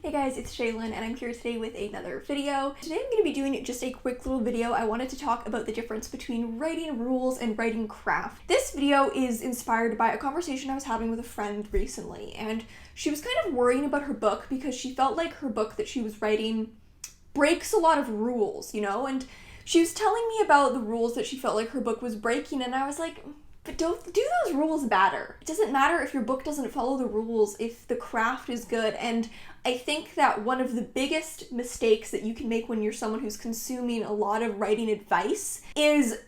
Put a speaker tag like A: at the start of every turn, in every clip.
A: Hey guys, it's Shaylin and I'm here today with another video. Today I'm going to be doing just a quick little video. I wanted to talk about the difference between writing rules and writing craft. This video is inspired by a conversation I was having with a friend recently, and she was kind of worrying about her book because she felt like her book that she was writing breaks a lot of rules, and she was telling me about the rules that she felt like her book was breaking, and I was like, but don't do those rules matter. It doesn't matter if your book doesn't follow the rules, if the craft is good. And I think that one of the biggest mistakes that you can make when you're someone who's consuming a lot of writing advice is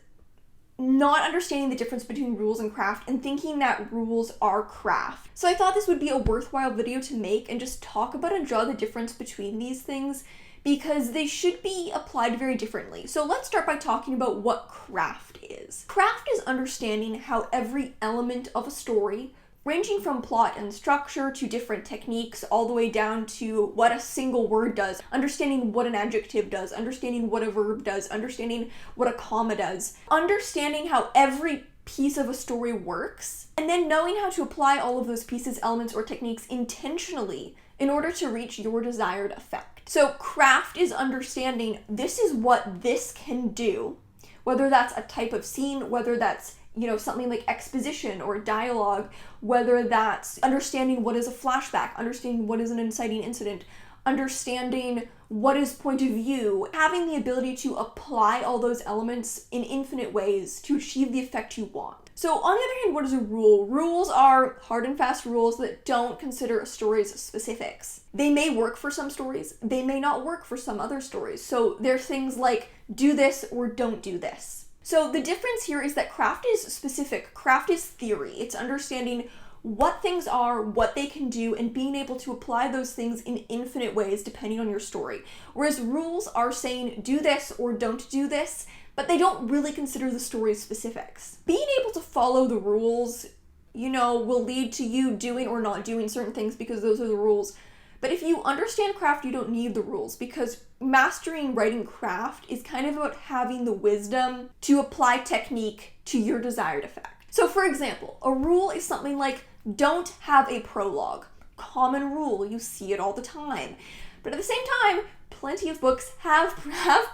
A: not understanding the difference between rules and craft and thinking that rules are craft. So I thought this would be a worthwhile video to make and just talk about and draw the difference between these things, because they should be applied very differently. So let's start by talking about what craft is. Craft is understanding how every element of a story, ranging from plot and structure to different techniques, all the way down to what a single word does, understanding what an adjective does, understanding what a verb does, understanding what a comma does, understanding how every piece of a story works, and then knowing how to apply all of those pieces, elements, or techniques intentionally in order to reach your desired effect. So craft is understanding this is what this can do, whether that's a type of scene, whether that's something like exposition or dialogue, whether that's understanding what is a flashback, understanding what is an inciting incident, understanding what is point of view, having the ability to apply all those elements in infinite ways to achieve the effect you want. So on the other hand, what is a rule? Rules are hard and fast rules that don't consider a story's specifics. They may work for some stories, they may not work for some other stories. So there's things like do this or don't do this. So the difference here is that craft is specific, craft is theory. It's understanding what things are, what they can do, and being able to apply those things in infinite ways depending on your story. Whereas rules are saying do this or don't do this, but they don't really consider the story's specifics. Being able to follow the rules, will lead to you doing or not doing certain things because those are the rules. But if you understand craft, you don't need the rules, because mastering writing craft is kind of about having the wisdom to apply technique to your desired effect. So for example, a rule is something like don't have a prologue. Common rule, you see it all the time. But at the same time, plenty of books have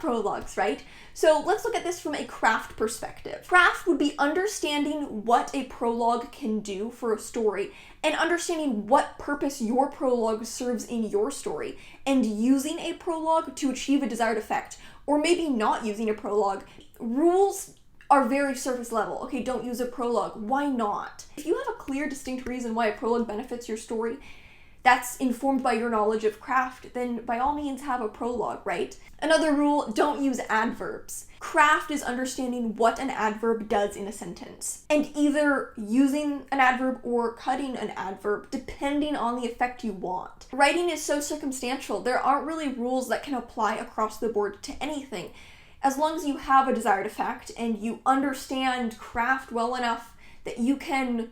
A: prologues, right? So let's look at this from a craft perspective. Craft would be understanding what a prologue can do for a story and understanding what purpose your prologue serves in your story and using a prologue to achieve a desired effect, or maybe not using a prologue. Rules are very surface level. Okay, don't use a prologue. Why not? If you have a clear, distinct reason why a prologue benefits your story, that's informed by your knowledge of craft, then by all means have a prologue, right? Another rule, don't use adverbs. Craft is understanding what an adverb does in a sentence, and either using an adverb or cutting an adverb depending on the effect you want. Writing is so circumstantial. There aren't really rules that can apply across the board to anything. As long as you have a desired effect and you understand craft well enough that you can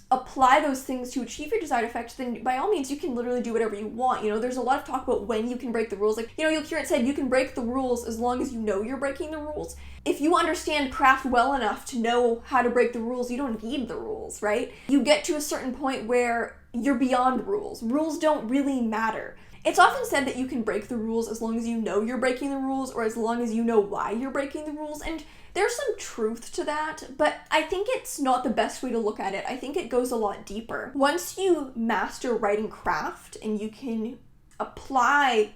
A: apply those things to achieve your desired effect, then by all means you can literally do whatever you want. There's a lot of talk about when you can break the rules. You'll hear it said you can break the rules as long as you know you're breaking the rules. If you understand craft well enough to know how to break the rules, you don't need the rules, right? You get to a certain point where you're beyond rules. Rules don't really matter. It's often said that you can break the rules as long as you know you're breaking the rules, or as long as you know why you're breaking the rules, and there's some truth to that, but I think it's not the best way to look at it. I think it goes a lot deeper. Once you master writing craft and you can apply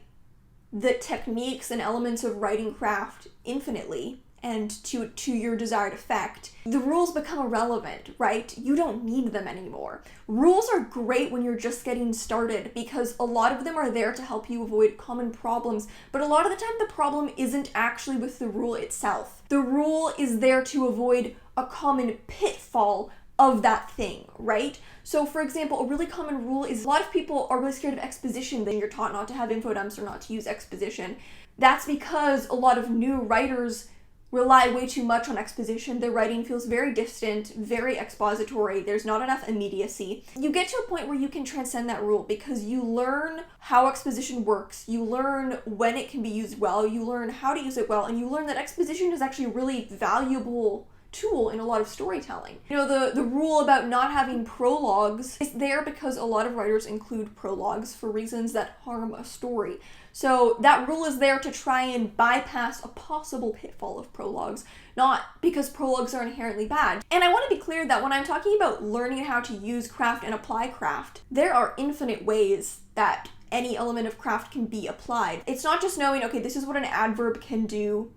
A: the techniques and elements of writing craft infinitely and to your desired effect, the rules become irrelevant, right? You don't need them anymore. Rules are great when you're just getting started because a lot of them are there to help you avoid common problems, but a lot of the time the problem isn't actually with the rule itself. The rule is there to avoid a common pitfall of that thing, right? So for example, a really common rule is a lot of people are really scared of exposition. Then you're taught not to have info dumps or not to use exposition. That's because a lot of new writers rely way too much on exposition. Their writing feels very distant, very expository. There's not enough immediacy. You get to a point where you can transcend that rule because you learn how exposition works. You learn when it can be used well. You learn how to use it well. And you learn that exposition is actually really valuable tool in a lot of storytelling. You know, the rule about not having prologues is there because a lot of writers include prologues for reasons that harm a story. So that rule is there to try and bypass a possible pitfall of prologues, not because prologues are inherently bad. And I want to be clear that when I'm talking about learning how to use craft and apply craft, there are infinite ways that any element of craft can be applied. It's not just knowing, okay, this is what an adverb can do.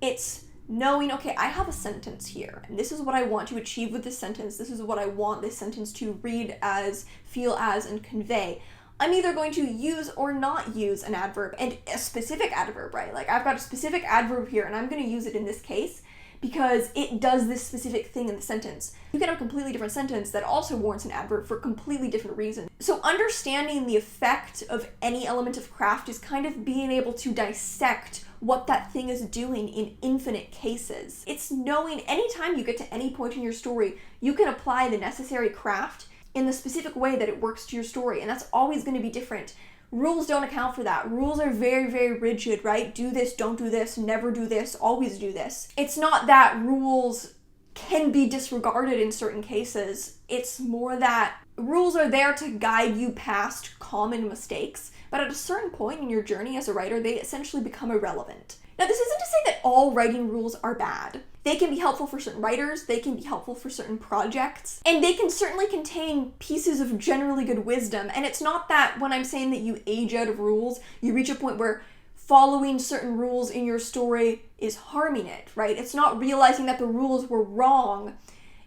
A: It's knowing, okay, I have a sentence here, and this is what I want to achieve with this sentence. This is what I want this sentence to read as, feel as, and convey. I'm either going to use or not use an adverb, and a specific adverb, right? Like, I've got a specific adverb here, and I'm going to use it in this case because it does this specific thing in the sentence. You can have a completely different sentence that also warrants an adverb for completely different reasons. So understanding the effect of any element of craft is kind of being able to dissect what that thing is doing in infinite cases. It's knowing anytime you get to any point in your story, you can apply the necessary craft in the specific way that it works to your story, and that's always going to be different. Rules don't account for that. Rules are very, very rigid, right? Do this, don't do this, never do this, always do this. It's not that rules can be disregarded in certain cases. It's more that rules are there to guide you past common mistakes, but at a certain point in your journey as a writer, they essentially become irrelevant. Now, this isn't to say that all writing rules are bad. They can be helpful for certain writers, they can be helpful for certain projects, and they can certainly contain pieces of generally good wisdom. And it's not that when I'm saying that you age out of rules, you reach a point where following certain rules in your story is harming it, right? It's not realizing that the rules were wrong.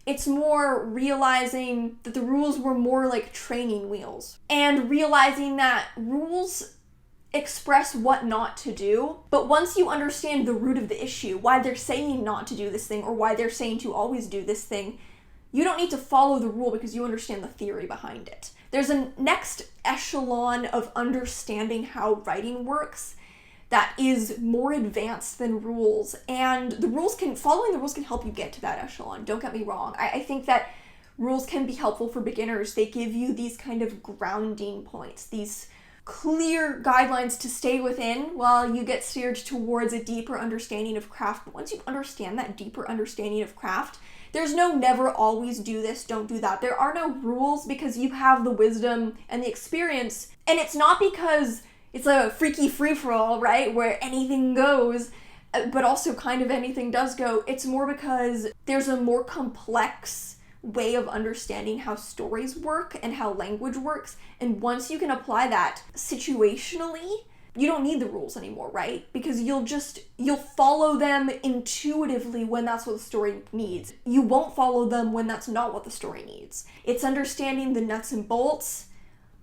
A: It's more realizing that the rules were more like training wheels, and realizing that rules express what not to do, but once you understand the root of the issue, why they're saying not to do this thing or why they're saying to always do this thing, you don't need to follow the rule because you understand the theory behind it. There's a next echelon of understanding how writing works that is more advanced than rules, and following the rules can help you get to that echelon. Don't get me wrong. I think that rules can be helpful for beginners. They give you these kind of grounding points, these clear guidelines to stay within while you get steered towards a deeper understanding of craft. But once you understand that deeper understanding of craft, there's no never always do this, don't do that. There are no rules because you have the wisdom and the experience. And it's not because it's a freaky free-for-all, right, where anything goes, but also kind of anything does go. It's more because there's a more complex way of understanding how stories work and how language works, and once you can apply that situationally, you don't need the rules anymore, right? Because you'll follow them intuitively when that's what the story needs. You won't follow them when that's not what the story needs. It's understanding the nuts and bolts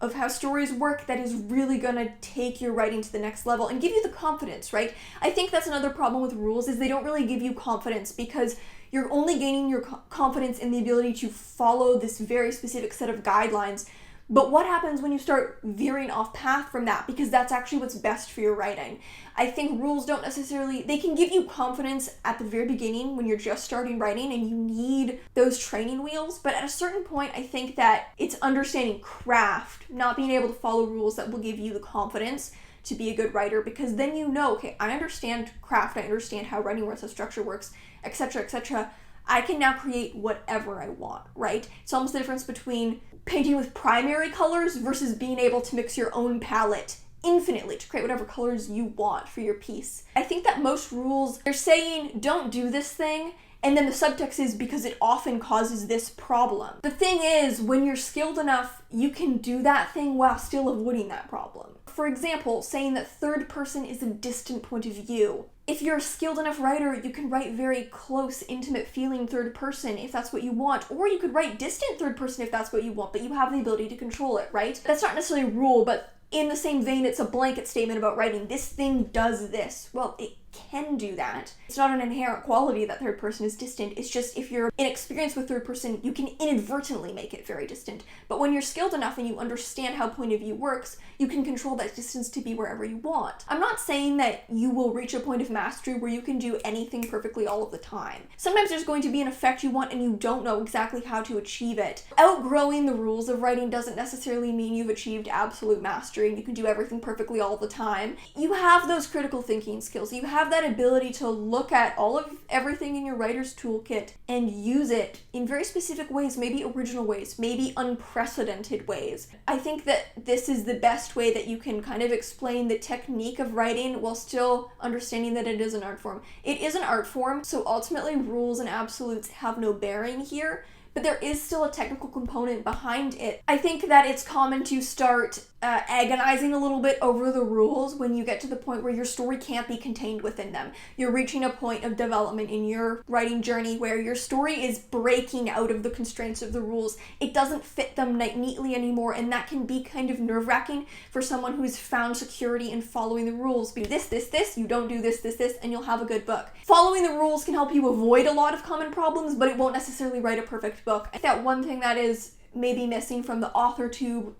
A: of how stories work that is really gonna take your writing to the next level and give you the confidence, right? I think that's another problem with rules, is they don't really give you confidence because you're only gaining your confidence in the ability to follow this very specific set of guidelines. But what happens when you start veering off path from that? Because that's actually what's best for your writing. I think rules don't necessarily, they can give you confidence at the very beginning when you're just starting writing and you need those training wheels. But at a certain point, I think that it's understanding craft, not being able to follow rules, that will give you the confidence to be a good writer, because then you know, okay, I understand craft, I understand how writing works, how structure works, etc., etc. I can now create whatever I want, right? It's almost the difference between painting with primary colors versus being able to mix your own palette infinitely to create whatever colors you want for your piece. I think that most rules, they're saying, don't do this thing, and then the subtext is because it often causes this problem. The thing is, when you're skilled enough, you can do that thing while still avoiding that problem. For example, saying that third person is a distant point of view. If you're a skilled enough writer, you can write very close, intimate feeling third person if that's what you want, or you could write distant third person if that's what you want, but you have the ability to control it, right? That's not necessarily a rule, but in the same vein, it's a blanket statement about writing, this thing does this. Well, it can do that. It's not an inherent quality that third person is distant. It's just if you're inexperienced with third person, you can inadvertently make it very distant. But when you're skilled enough and you understand how point of view works, you can control that distance to be wherever you want. I'm not saying that you will reach a point of mastery where you can do anything perfectly all of the time. Sometimes there's going to be an effect you want and you don't know exactly how to achieve it. Outgrowing the rules of writing doesn't necessarily mean you've achieved absolute mastery and you can do everything perfectly all the time. You have those critical thinking skills. You have have that ability to look at all of everything in your writer's toolkit and use it in very specific ways, maybe original ways, maybe unprecedented ways. I think that this is the best way that you can kind of explain the technique of writing while still understanding that it is an art form. It is an art form, so ultimately rules and absolutes have no bearing here, but there is still a technical component behind it. I think that it's common to start agonizing a little bit over the rules when you get to the point where your story can't be contained within them. You're reaching a point of development in your writing journey where your story is breaking out of the constraints of the rules. It doesn't fit them neatly anymore, and that can be kind of nerve-wracking for someone who's found security in following the rules. Be this, you don't do this, and you'll have a good book. Following the rules can help you avoid a lot of common problems, but it won't necessarily write a perfect book. I think that one thing that is maybe missing from the AuthorTube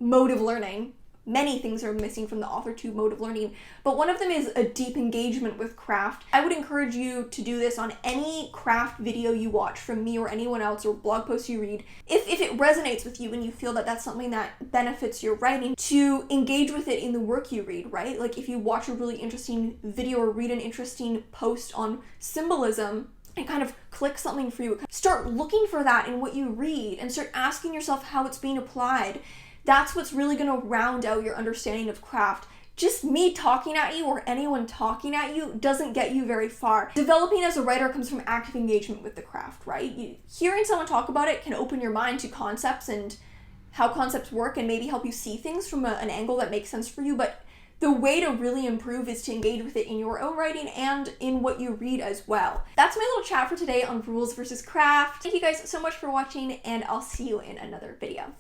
A: mode of learning, many things are missing from the AuthorTube mode of learning, but one of them is a deep engagement with craft. I would encourage you to do this on any craft video you watch from me or anyone else, or blog posts you read. If it resonates with you and you feel that that's something that benefits your writing, to engage with it in the work you read, right? Like if you watch a really interesting video or read an interesting post on symbolism, and kind of click something for you, start looking for that in what you read and start asking yourself how it's being applied. That's what's really going to round out your understanding of craft. Just me talking at you or anyone talking at you doesn't get you very far. Developing as a writer comes from active engagement with the craft, right? Hearing someone talk about it can open your mind to concepts and how concepts work and maybe help you see things from an angle that makes sense for you, but the way to really improve is to engage with it in your own writing and in what you read as well. That's my little chat for today on rules versus craft. Thank you guys so much for watching, and I'll see you in another video.